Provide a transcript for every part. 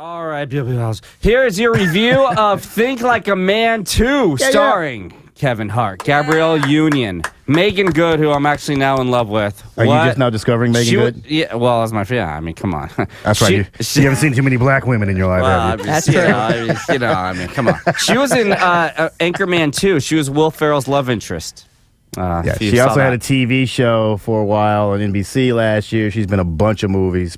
All right, here is your review of Think Like a Man 2, starring Kevin Hart, Gabrielle Union, Meagan Good, who I'm actually now in love with. Are you just now discovering Meagan Good? Yeah, well, that's my yeah. I mean, come on. That's right. You haven't seen too many black women in your life, have you? That's true. I mean, come on. She was in Anchorman 2. She was Will Ferrell's love interest. She also had a TV show for a while on NBC last year. She's been in a bunch of movies,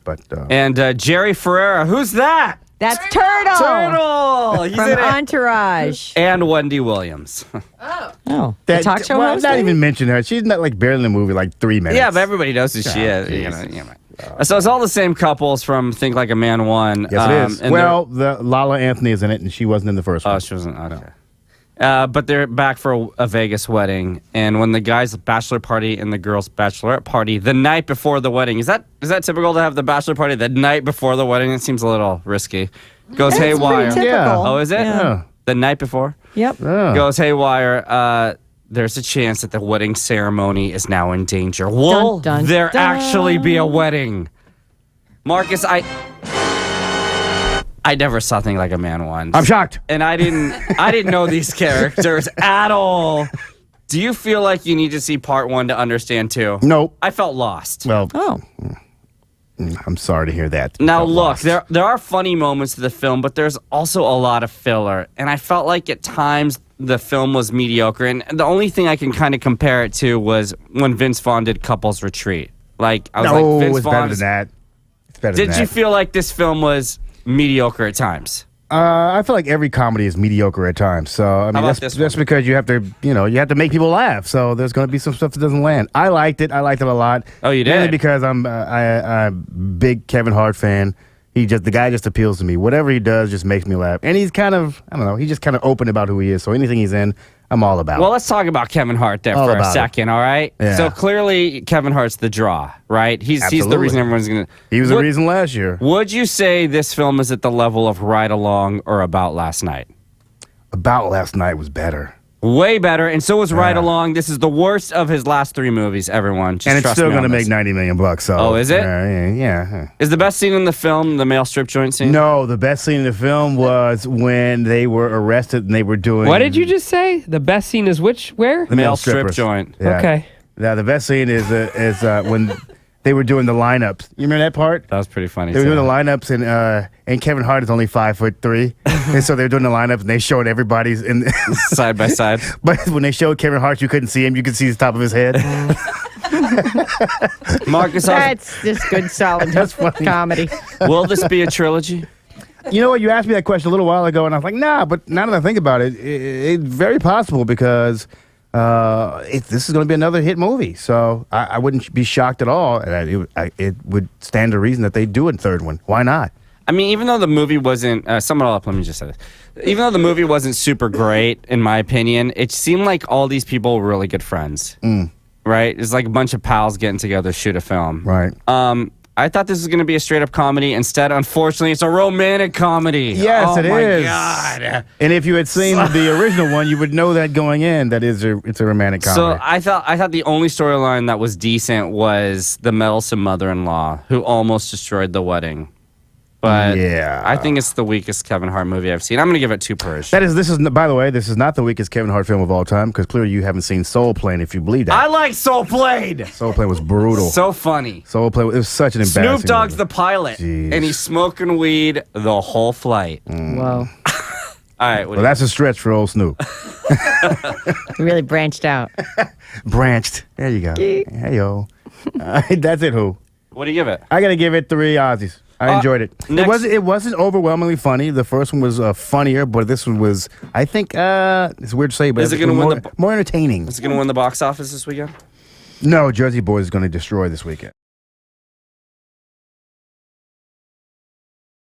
and Jerry Ferrara, who's that? That's Turtle. He's from Entourage. And Wendy Williams. The talk show host? Not even mention her. She's not barely in the movie, 3 minutes. Yeah, but everybody knows who she is. So it's all the same couples from Think Like a Man 1. Yes, it is. Well, Lala Anthony is in it, and she wasn't in the first one. Oh, she wasn't. Okay. But they're back for a Vegas wedding, and when the guy's bachelor party and the girl's bachelorette party the night before the wedding, is that typical to have the bachelor party the night before the wedding? It seems a little risky. Goes haywire. Yeah. Oh, is it? Yeah. The night before? Yep. Yeah. Goes haywire. There's a chance that the wedding ceremony is now in danger. Will there actually be a wedding? Marcus, I never saw Think Like a Man 1. I'm shocked. And I didn't know these characters at all. Do you feel like you need to see part 1 to understand 2? Nope. I felt lost. Well, I'm sorry to hear that. Now look, there are funny moments to the film, but there's also a lot of filler. And I felt like at times the film was mediocre. And the only thing I can kind of compare it to was when Vince Vaughn did Couples Retreat. Vince it's Vaughn. better than that. It's better than that. Did you feel like this film was mediocre at times? I feel like every comedy is mediocre at times. So I mean, that's because you have to make people laugh. So there's going to be some stuff that doesn't land. I liked it. I liked it a lot. Oh, you did? Mainly because I'm a big Kevin Hart fan. The guy just appeals to me. Whatever he does just makes me laugh. And he's kind of, I don't know, he's just kind of open about who he is. So anything he's in, I'm all about. Well, let's talk about Kevin Hart there for a second, all right? Yeah. So clearly Kevin Hart's the draw, right? He's the reason everyone's going to... He was the reason last year. Would you say this film is at the level of Ride Along or About Last Night? About Last Night was better. Way better, and so was Ride Along. This is the worst of his last 3 movies, everyone. And it's still going to make $90 million. So. Oh, is it? Yeah. Is the best scene in the film the male strip joint scene? No, the best scene in the film was when they were arrested and they were doing... What did you just say? The best scene is where? The male strip joint. Yeah. Okay. Yeah, the best scene is when they were doing the lineups. You remember that part? That was pretty funny. They were doing the lineups, and Kevin Hart is only 5'3", and so they were doing the lineups, and they showed everybody's in side by side. But when they showed Kevin Hart, you couldn't see him; you could see the top of his head. Marcus, that's just good, solid comedy. Will this be a trilogy? You know what? You asked me that question a little while ago, and I was like, nah. But now that I think about it, it's very possible because. This is going to be another hit movie, so I wouldn't be shocked at all. It would stand to reason that they do a third one. Why not? I mean, even though the movie wasn't, sum it all up, let me just say this. Even though the movie wasn't super great, in my opinion, it seemed like all these people were really good friends. Right? It's like a bunch of pals getting together to shoot a film. Right. I thought this was going to be a straight-up comedy. Instead, unfortunately, it's a romantic comedy. Yes, it is. Oh, my God. And if you had seen the original one, you would know that going in, it's a romantic comedy. So I thought the only storyline that was decent was the meddlesome mother-in-law who almost destroyed the wedding. But yeah. I think it's the weakest Kevin Hart movie I've seen. I'm going to give it 2 pers. By the way, this is not the weakest Kevin Hart film of all time, because clearly you haven't seen Soul Plane, if you believe that. I like Soul Plane. Soul Plane was brutal. So funny. Soul Plane, it was such an embarrassing Snoop Dogg's movie. the pilot, Jeez. and he's smoking weed the whole flight. Whoa. All right. Well, that's a stretch for old Snoop. Really branched out. Branched. There you go. Hey, yo. That's it, who? What do you give it? I got to give it 3 Aussies. I enjoyed it. Next. It wasn't overwhelmingly funny. The first one was funnier, but this one was, I think, it's weird to say, but Is it gonna win more entertaining. Is it going to win the box office this weekend? No, Jersey Boys is going to destroy this weekend.